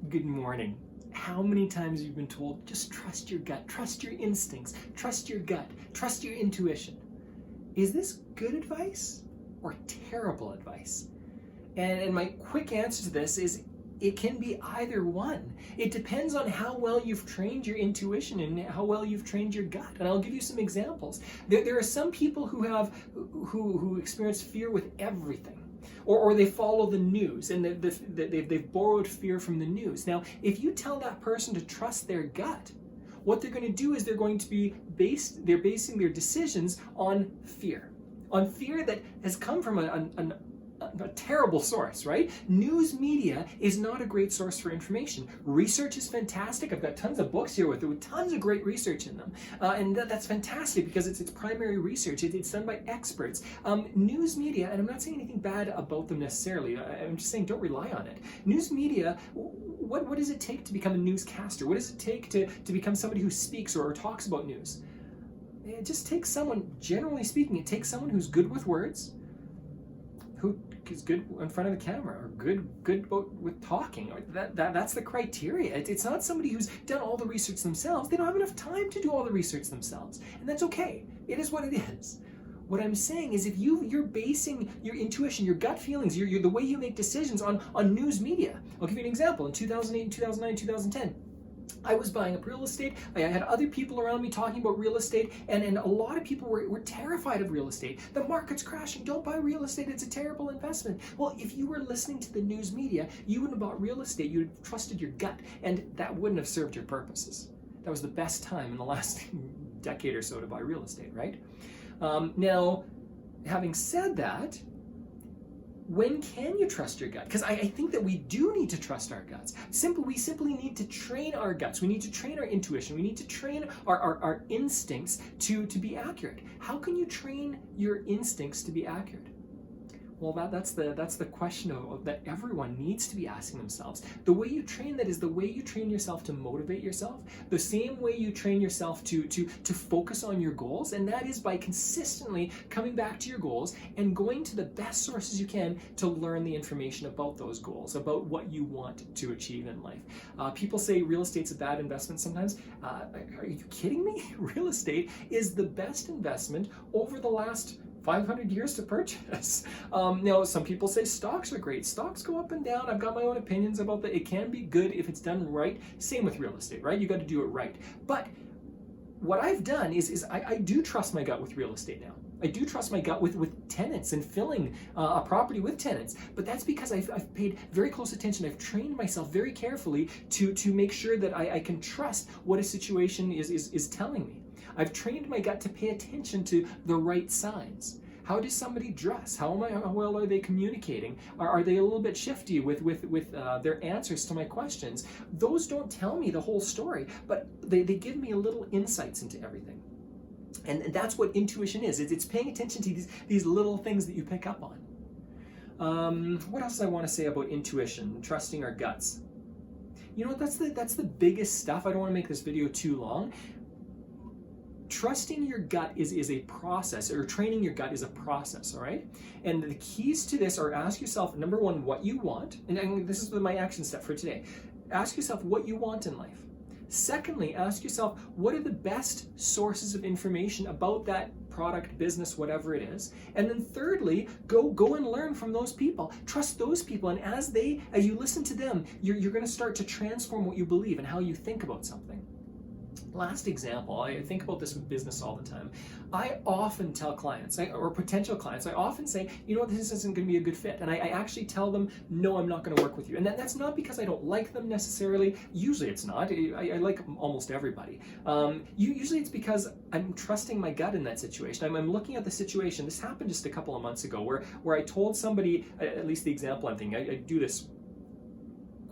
Good morning. How many times have you been told, just trust your gut, trust your instincts, trust your gut, trust your intuition? Is this good advice or terrible advice? And my quick answer to this is it can be either one. It depends on how well you've trained your intuition and how well you've trained your gut. And I'll give you some examples. There are some people who experience fear with everything. Or they follow the news and they've borrowed fear from the news. Now, if you tell that person to trust their gut, what they're going to do is they're basing their decisions on fear that has come from a terrible source, right? News media is not a great source for information. Research is fantastic. I've got tons of books here with tons of great research in them. And that's fantastic because it's primary research. It's done by experts. News media, and I'm not saying anything bad about them necessarily. I'm just saying don't rely on it. News media, what does it take to become a newscaster? What does it take to become somebody who speaks or talks about news? It just takes someone, generally speaking, it takes someone who's good with words, who is good in front of the camera, or good with talking. Or that's the criteria. It's not somebody who's done all the research themselves. They don't have enough time to do all the research themselves, and that's okay. It is what it is. What I'm saying is, if you're basing your intuition, your gut feelings, the way you make decisions on news media. I'll give you an example. In 2008, 2009, 2010. I was buying up real estate. I had other people around me talking about real estate, and a lot of people were terrified of real estate. The market's crashing. Don't buy real estate. It's a terrible investment. Well, if you were listening to the news media, you wouldn't have bought real estate. You'd have trusted your gut, and that wouldn't have served your purposes. That was the best time in the last decade or so to buy real estate, right? Now, having said that, when can you trust your gut? Because I think that we do need to trust our guts. We simply need to train our guts. We need to train our intuition. We need to train our instincts to be accurate. How can you train your instincts to be accurate? Well, that's the question that everyone needs to be asking themselves. The way you train that is the way you train yourself to motivate yourself, the same way you train yourself to focus on your goals, and that is by consistently coming back to your goals and going to the best sources you can to learn the information about those goals, about what you want to achieve in life. People say real estate's a bad investment sometimes. Are you kidding me? Real estate is the best investment over the last 500 years to purchase. Now, some people say stocks are great. Stocks go up and down. I've got my own opinions about that. It can be good if it's done right. Same with real estate, right? You got to do it right. But what I've done is I do trust my gut with real estate now. I do trust my gut with tenants and filling a property with tenants. But that's because I've paid very close attention. I've trained myself very carefully to make sure that I can trust what a situation is telling me. I've trained my gut to pay attention to the right signs. How does somebody dress? How well are they communicating? Are they a little bit shifty with their answers to my questions? Those don't tell me the whole story, but they give me a little insights into everything. And that's what intuition is. It's paying attention to these little things that you pick up on. What else do I want to say about intuition, trusting our guts? You know what, that's the biggest stuff. I don't want to make this video too long. Trusting your gut is a process, or training your gut is a process, all right? And the keys to this are: ask yourself, number one, what you want. And this is my action step for today. Ask yourself what you want in life. Secondly, ask yourself, what are the best sources of information about that product, business, whatever it is? And then thirdly, go and learn from those people. Trust those people, and as you listen to them, you're going to start to transform what you believe and how you think about something. Last example, I think about this with business all the time. I often tell clients, or potential clients, I often say, you know what, this isn't going to be a good fit. And I actually tell them, no, I'm not going to work with you. And that's not because I don't like them necessarily. Usually it's not. I like almost everybody. Usually it's because I'm trusting my gut in that situation. I'm looking at the situation. This happened just a couple of months ago where I told somebody, at least the example I'm thinking, I do this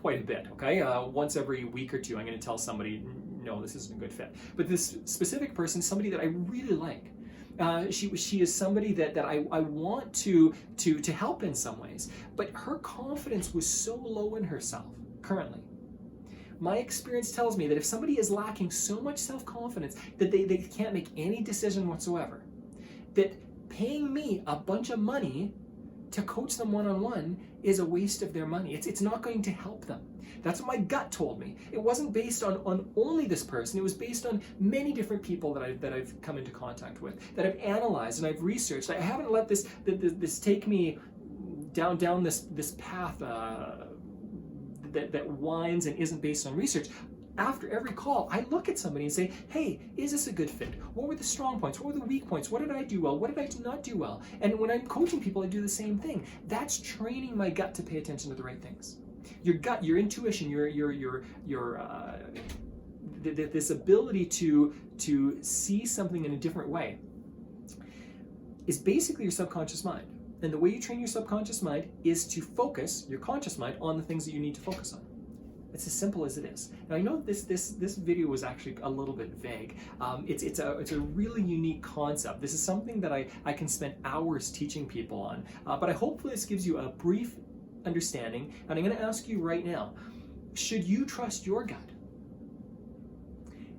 quite a bit, okay? Once every week or two, I'm going to tell somebody, no, this isn't a good fit. But this specific person, somebody that I really like, she is somebody that I want to help in some ways, but her confidence was so low in herself currently. My experience tells me that if somebody is lacking so much self-confidence that they can't make any decision whatsoever, that paying me a bunch of money to coach them one-on-one is a waste of their money. It's not going to help them. That's what my gut told me. It wasn't based on only this person. It was based on many different people that I've come into contact with, that I've analyzed and I've researched. I haven't let this take me down this path that winds and isn't based on research. After every call, I look at somebody and say, hey, is this a good fit? What were the strong points? What were the weak points? What did I do well? What did I not do well? And when I'm coaching people, I do the same thing. That's training my gut to pay attention to the right things. Your gut, your intuition, this ability to see something in a different way is basically your subconscious mind. And the way you train your subconscious mind is to focus your conscious mind on the things that you need to focus on. It's as simple as it is. Now I know this video was actually a little bit vague. It's a really unique concept. This is something that I can spend hours teaching people on. But I hopefully this gives you a brief understanding. And I'm going to ask you right now, should you trust your gut?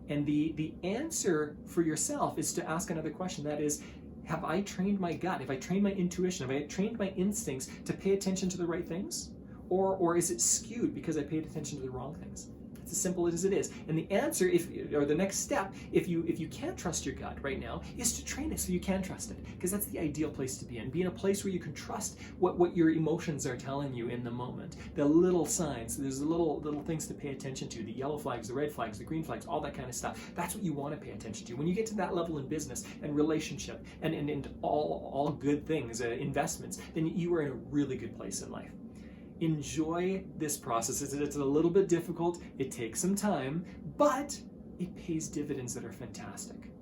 And the answer for yourself is to ask another question. That is, have I trained my gut? Have I trained my intuition? Have I trained my instincts to pay attention to the right things? Or is it skewed because I paid attention to the wrong things? It's as simple as it is. And the answer, or the next step, if you can't trust your gut right now, is to train it so you can trust it. Because that's the ideal place to be in. Be in a place where you can trust what your emotions are telling you in the moment. The little signs, there's little things to pay attention to. The yellow flags, the red flags, the green flags, all that kind of stuff. That's what you want to pay attention to. When you get to that level in business and relationship and all good things, investments, then you are in a really good place in life. Enjoy this process. It's a little bit difficult, it takes some time, but it pays dividends that are fantastic.